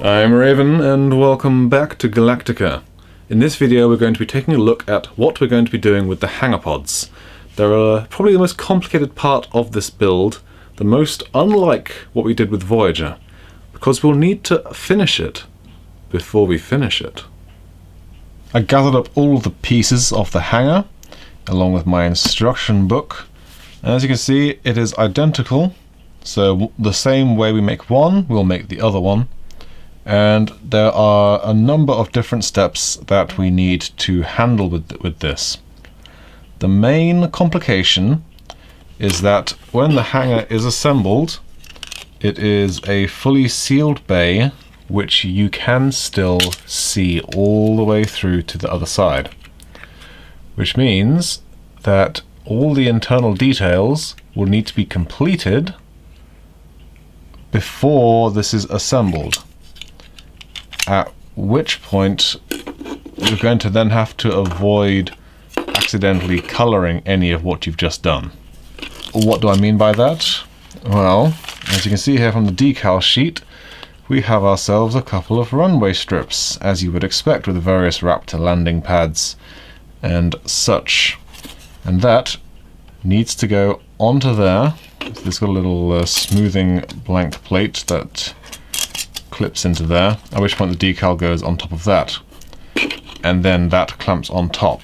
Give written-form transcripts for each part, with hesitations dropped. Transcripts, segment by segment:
I'm Raven and welcome back to Galactica. In this video we're going to be taking a look at what we're going to be doing with the hangar pods. They're probably the most complicated part of this build, the most unlike what we did with Voyager, because we'll need to finish it before we finish it. I gathered up all the pieces of the hangar along with my instruction book, and as you can see it is identical, so the same way we make one we'll make the other one. And there are a number of different steps that we need to handle with this. The main complication is that when the hangar is assembled, it is a fully sealed bay which you can still see all the way through to the other side. Which means that all the internal details will need to be completed before this is assembled. At which point you're going to then have to avoid accidentally colouring any of what you've just done. What do I mean by that? Well, as you can see here from the decal sheet, we have ourselves a couple of runway strips, as you would expect with the various Raptor landing pads and such. And that needs to go onto there. It's got a little smoothing blank plate that clips into there, at which point the decal goes on top of that, and then that clamps on top.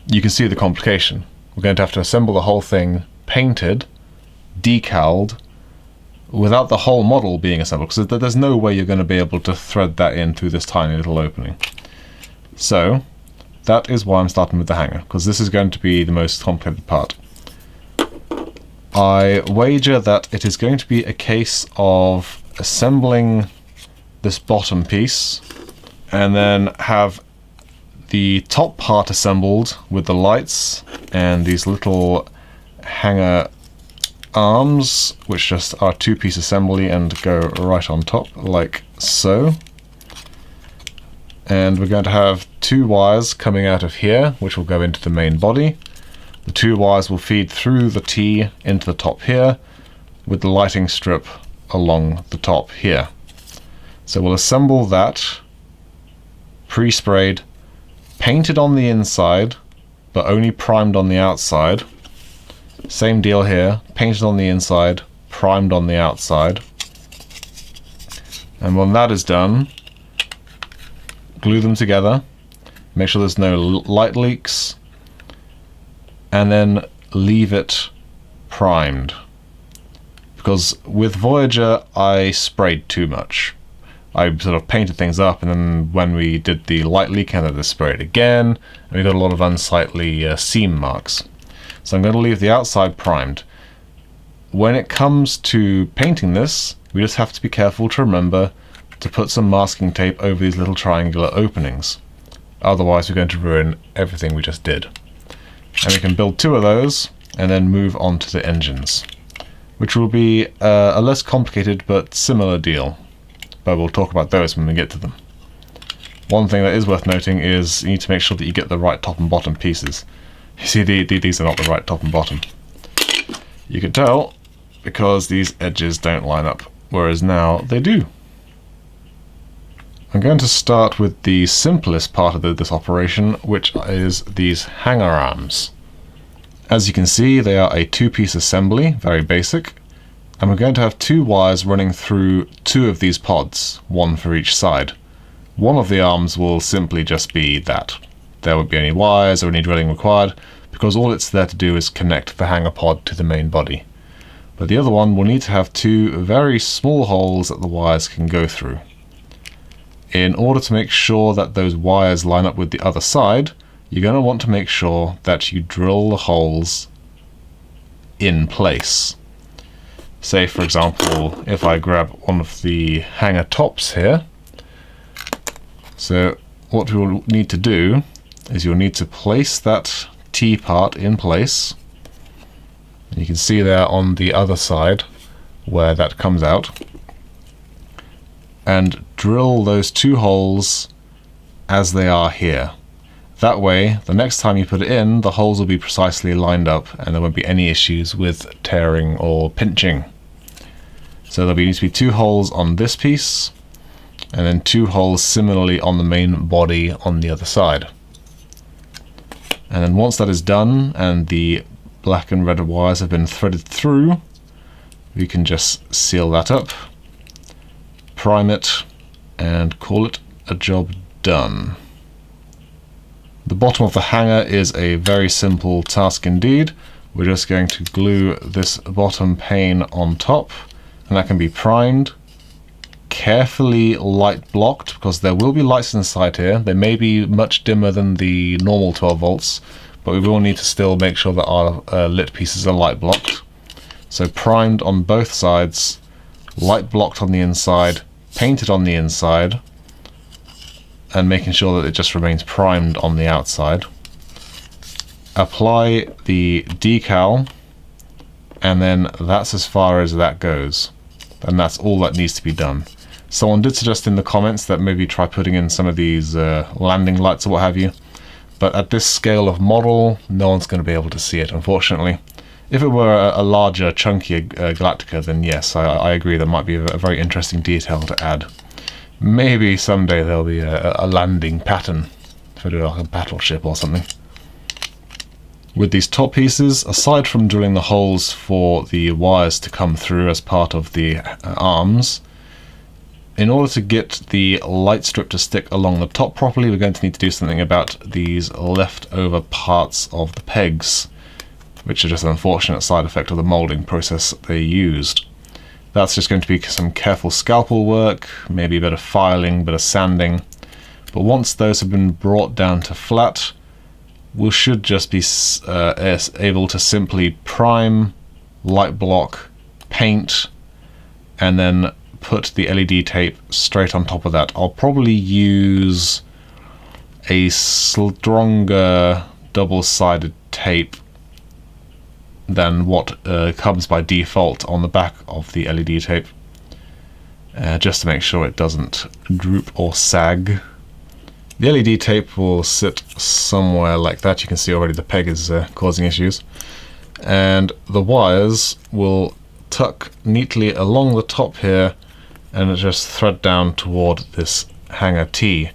You can see the complication. We're going to have to assemble the whole thing painted, decaled, without the whole model being assembled, because there's no way you're going to be able to thread that in through this tiny little opening. So that is why I'm starting with the hangar, because this is going to be the most complicated part. I wager that it is going to be a case of assembling this bottom piece and then have the top part assembled with the lights and these little hangar arms, which just are two-piece assembly and go right on top like so. And we're going to have two wires coming out of here which will go into the main body. The two wires will feed through the T into the top here, with the lighting strip along the top here. So we'll assemble that, pre-sprayed, painted on the inside, but only primed on the outside. Same deal here, painted on the inside, primed on the outside. And when that is done, glue them together, make sure there's no light leaks, and then leave it primed. Because with Voyager I sprayed too much. I sort of painted things up, and then when we did the light leak I had to spray it again, and we got a lot of unsightly seam marks. So I'm going to leave the outside primed. When it comes to painting this, we just have to be careful to remember to put some masking tape over these little triangular openings. Otherwise we're going to ruin everything we just did. And we can build two of those and then move on to the engines, which will be a less complicated but similar deal, but we'll talk about those when we get to them. One thing that is worth noting is you need to make sure that you get the right top and bottom pieces. You see, these are not the right top and bottom. You can tell because these edges don't line up, whereas now they do. I'm going to start with the simplest part of this operation, which is these hangar arms. As you can see, they are a two-piece assembly, very basic, and we're going to have two wires running through two of these pods, one for each side. One of the arms will simply just be that. There won't be any wires or any drilling required, because all it's there to do is connect the hangar pod to the main body. But the other one will need to have two very small holes that the wires can go through. In order to make sure that those wires line up with the other side, you're going to want to make sure that you drill the holes in place. Say, for example, if I grab one of the hangar tops here. So what we'll need to do is you'll need to place that T part in place. And you can see there on the other side where that comes out. And drill those two holes as they are here. That way, the next time you put it in, the holes will be precisely lined up and there won't be any issues with tearing or pinching. So there needs to be 2 holes on this piece, and then 2 holes similarly on the main body on the other side. And then once that is done and the black and red wires have been threaded through, we can just seal that up, prime it, and call it a job done. The bottom of the hangar is a very simple task indeed. We're just going to glue this bottom pane on top, and that can be primed, carefully light blocked, because there will be lights inside here. They may be much dimmer than the normal 12 volts, but we will need to still make sure that our lit pieces are light blocked. So primed on both sides, light blocked on the inside, painted on the inside, and making sure that it just remains primed on the outside. Apply the decal, and then that's as far as that goes. And that's all that needs to be done. Someone did suggest in the comments that maybe try putting in some of these landing lights or what have you, but at this scale of model, no one's going to be able to see it, unfortunately. If it were a larger, chunkier Galactica, then yes, I agree that might be a very interesting detail to add. Maybe someday there'll be a landing pattern for like a battleship or something. With these top pieces, aside from drilling the holes for the wires to come through as part of the arms, in order to get the light strip to stick along the top properly, we're going to need to do something about these leftover parts of the pegs, which are just an unfortunate side effect of the molding process they used. That's just going to be some careful scalpel work, maybe a bit of filing, a bit of sanding, but once those have been brought down to flat, we should just be able to simply prime, light block, paint, and then put the LED tape straight on top of that. I'll probably use a stronger double-sided tape than what comes by default on the back of the LED tape, just to make sure it doesn't droop or sag. The LED tape will sit somewhere like that. You can see already the peg is causing issues. And the wires will tuck neatly along the top here and just thread down toward this hanger T.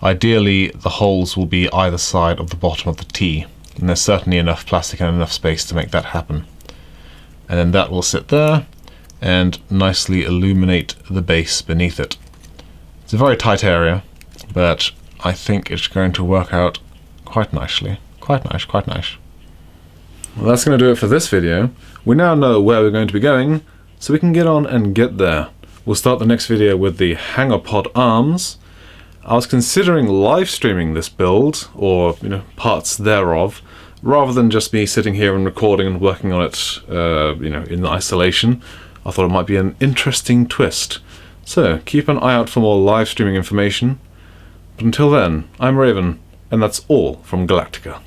Ideally, the holes will be either side of the bottom of the T, and there's certainly enough plastic and enough space to make that happen. And then that will sit there and nicely illuminate the base beneath it. It's a very tight area, but I think it's going to work out quite nicely. Quite nice, quite nice. Well, that's going to do it for this video. We now know where we're going to be going, so we can get on and get there. We'll start the next video with the hangar pod arms. I was considering live streaming this build, or parts thereof, rather than just me sitting here and recording and working on it in isolation. I thought it might be an interesting twist. So keep an eye out for more live streaming information. But until then, I'm Raven, and that's all from Galactica.